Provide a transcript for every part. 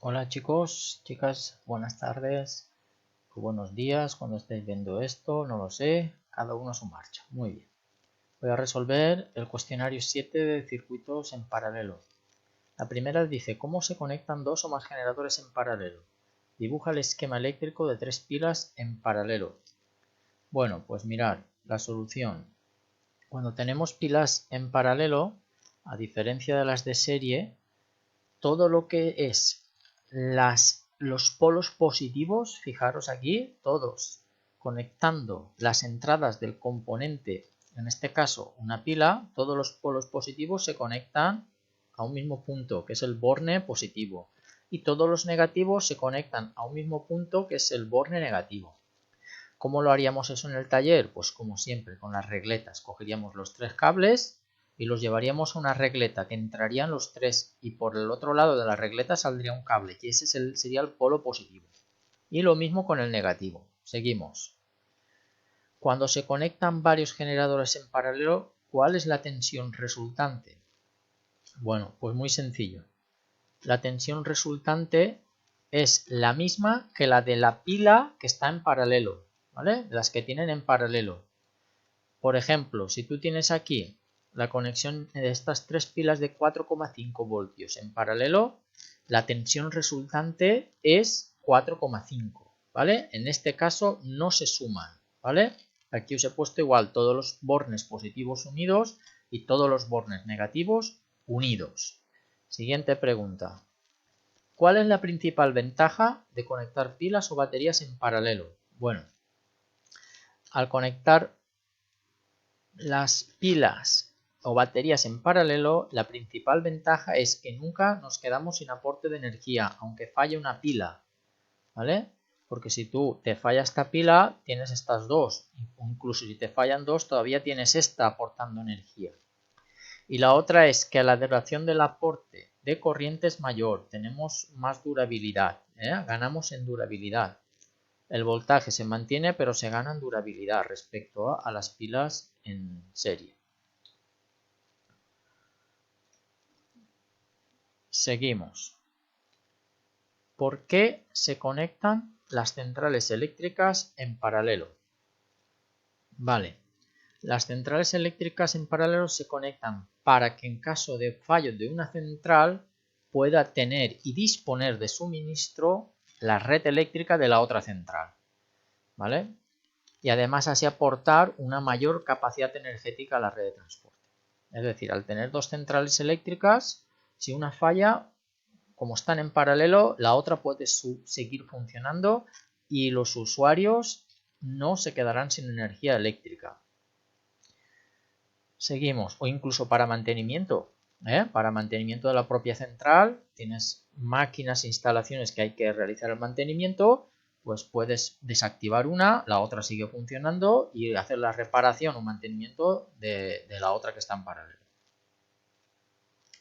Hola chicos, chicas, buenas tardes o buenos días cuando estéis viendo esto, no lo sé, cada uno a su marcha. Muy bien. Voy a resolver el cuestionario 7 de circuitos en paralelo. La primera dice, ¿cómo se conectan dos o más generadores en paralelo? Dibuja el esquema eléctrico de tres pilas en paralelo. Bueno, pues mirad, la solución. Cuando tenemos pilas en paralelo, a diferencia de las de serie, todo lo que es los polos positivos, fijaros aquí, todos conectando las entradas del componente, en este caso una pila, todos los polos positivos se conectan a un mismo punto, que es el borne positivo, y todos los negativos se conectan a un mismo punto, que es el borne negativo. ¿Cómo lo haríamos eso en el taller? Pues como siempre, con las regletas. Cogeríamos los tres cables y los llevaríamos a una regleta que entrarían los tres y por el otro lado de la regleta saldría un cable y ese sería el polo positivo. Y lo mismo con el negativo. Seguimos. Cuando se conectan varios generadores en paralelo, ¿cuál es la tensión resultante? Bueno, pues muy sencillo. La tensión resultante es la misma que la de la pila que está en paralelo, ¿vale? Las que tienen en paralelo. Por ejemplo, si tú tienes aquí la conexión de estas tres pilas de 4,5 voltios en paralelo, la tensión resultante es 4,5, ¿vale? En este caso no se suman, ¿vale? Aquí os he puesto igual todos los bornes positivos unidos y todos los bornes negativos unidos. Siguiente pregunta. ¿Cuál es la principal ventaja de conectar pilas o baterías en paralelo? Bueno, al conectar las pilas o baterías en paralelo, la principal ventaja es que nunca nos quedamos sin aporte de energía, aunque falle una pila, ¿vale? Porque si tú te falla esta pila, tienes estas dos, incluso si te fallan dos, todavía tienes esta aportando energía. Y la otra es que la duración del aporte de corriente es mayor, tenemos más durabilidad, ganamos en durabilidad. El voltaje se mantiene, pero se gana en durabilidad respecto a las pilas en serie. Seguimos. ¿Por qué se conectan las centrales eléctricas en paralelo? Vale, las centrales eléctricas en paralelo se conectan para que en caso de fallo de una central pueda tener y disponer de suministro la red eléctrica de la otra central, ¿vale? Y además así aportar una mayor capacidad energética a la red de transporte. Es decir, al tener dos centrales eléctricas, si una falla, como están en paralelo, la otra puede seguir funcionando y los usuarios no se quedarán sin energía eléctrica. Seguimos, o incluso para mantenimiento. Para mantenimiento de la propia central, tienes máquinas e instalaciones que hay que realizar el mantenimiento, pues puedes desactivar una, la otra sigue funcionando y hacer la reparación o mantenimiento de la otra que está en paralelo.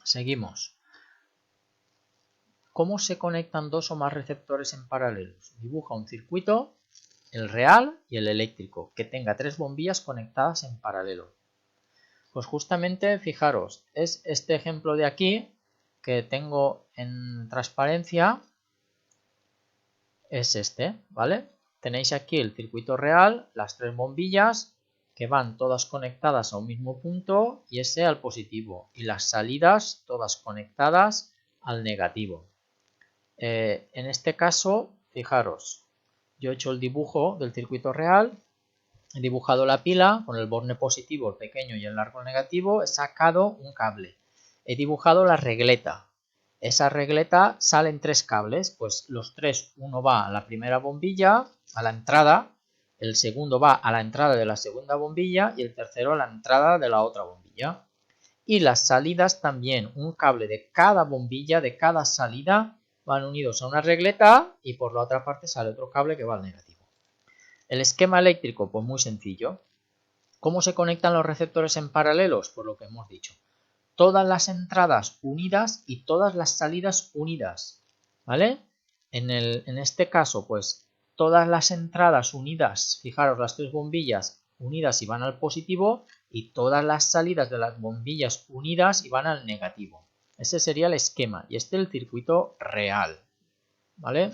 Seguimos. ¿Cómo se conectan dos o más receptores en paralelo? Dibuja un circuito, el real y el eléctrico, que tenga tres bombillas conectadas en paralelo. Pues justamente, fijaros, es este ejemplo de aquí que tengo en transparencia, es este, ¿vale? Tenéis aquí el circuito real, las tres bombillas que van todas conectadas a un mismo punto y ese al positivo, y las salidas todas conectadas al negativo. En este caso, fijaros, yo he hecho el dibujo del circuito real, he dibujado la pila con el borne positivo, el pequeño y el largo el negativo, he sacado un cable, he dibujado la regleta. Esa regleta salen tres cables, pues los tres, uno va a la primera bombilla, a la entrada, el segundo va a la entrada de la segunda bombilla y el tercero a la entrada de la otra bombilla. Y las salidas también, un cable de cada bombilla, de cada salida, van unidos a una regleta y por la otra parte sale otro cable que va al negativo. El esquema eléctrico, pues muy sencillo. ¿Cómo se conectan los receptores en paralelos? Por lo que hemos dicho. Todas las entradas unidas y todas las salidas unidas, ¿vale? En este caso, pues todas las entradas unidas, fijaros las tres bombillas unidas y van al positivo y todas las salidas de las bombillas unidas y van al negativo. Ese sería el esquema y este es el circuito real. ¿vale?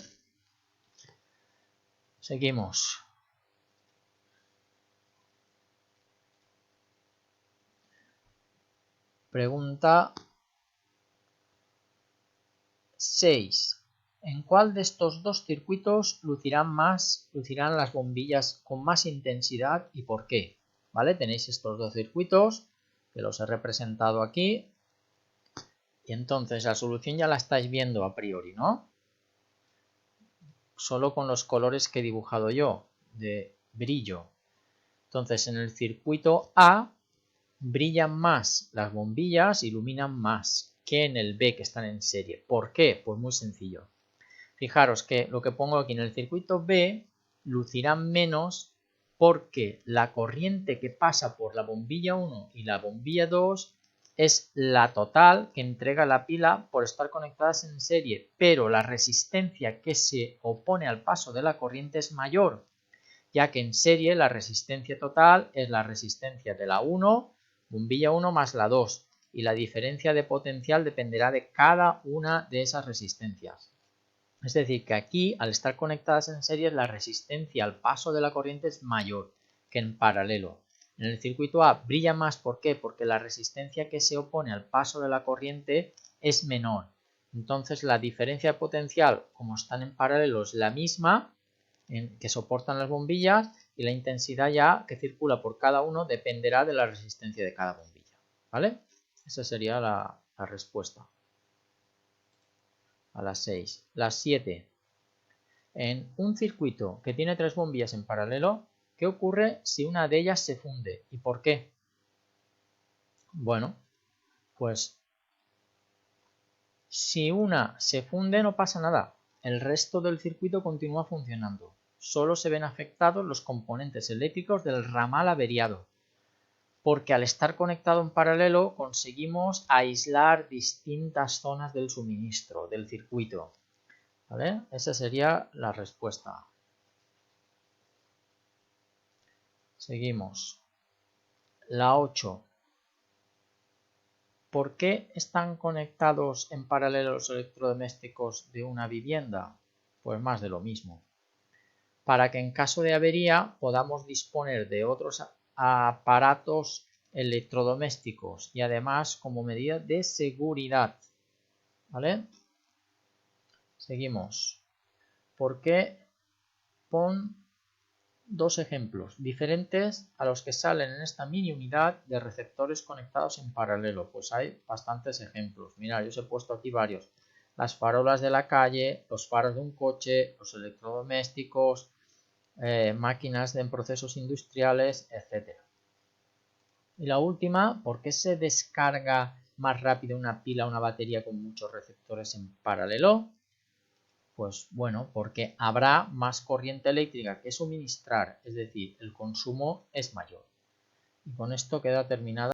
Seguimos. Pregunta 6. ¿En cuál de estos dos circuitos lucirán las bombillas con más intensidad y por qué? ¿Vale? Tenéis estos dos circuitos que los he representado aquí. Y entonces la solución ya la estáis viendo a priori, ¿no? Solo con los colores que he dibujado yo, de brillo. Entonces en el circuito A brillan más las bombillas, iluminan más que en el B, que están en serie. ¿Por qué? Pues muy sencillo. Fijaros que lo que pongo aquí en el circuito B lucirán menos porque la corriente que pasa por la bombilla 1 y la bombilla 2 es la total que entrega la pila por estar conectadas en serie, pero la resistencia que se opone al paso de la corriente es mayor, ya que en serie la resistencia total es la resistencia de la 1, bombilla 1 más la 2, y la diferencia de potencial dependerá de cada una de esas resistencias. Es decir, que aquí, al estar conectadas en serie, la resistencia al paso de la corriente es mayor que en paralelo. En el circuito A brilla más, ¿por qué? Porque la resistencia que se opone al paso de la corriente es menor. Entonces la diferencia de potencial, como están en paralelo, es la misma que soportan las bombillas, y la intensidad ya que circula por cada uno dependerá de la resistencia de cada bombilla. ¿Vale? Esa sería la respuesta a las 6. Las 7. En un circuito que tiene tres bombillas en paralelo, ¿qué ocurre si una de ellas se funde? ¿Y por qué? Bueno, pues si una se funde no pasa nada. El resto del circuito continúa funcionando. Solo se ven afectados los componentes eléctricos del ramal averiado, porque al estar conectado en paralelo conseguimos aislar distintas zonas del suministro, del circuito. ¿Vale? Esa sería la respuesta. Seguimos. La 8. ¿Por qué están conectados en paralelo los electrodomésticos de una vivienda? Pues más de lo mismo. Para que en caso de avería podamos disponer de otros aparatos electrodomésticos y además como medida de seguridad. ¿Vale? Seguimos. ¿Por qué? Pon dos ejemplos diferentes a los que salen en esta mini unidad de receptores conectados en paralelo. Pues hay bastantes ejemplos. Mirad, yo os he puesto aquí varios. Las farolas de la calle, los faros de un coche, los electrodomésticos, máquinas en procesos industriales, etc. Y la última, ¿por qué se descarga más rápido una pila o una batería con muchos receptores en paralelo? Pues bueno, porque habrá más corriente eléctrica que suministrar, es decir, el consumo es mayor. Y con esto queda terminada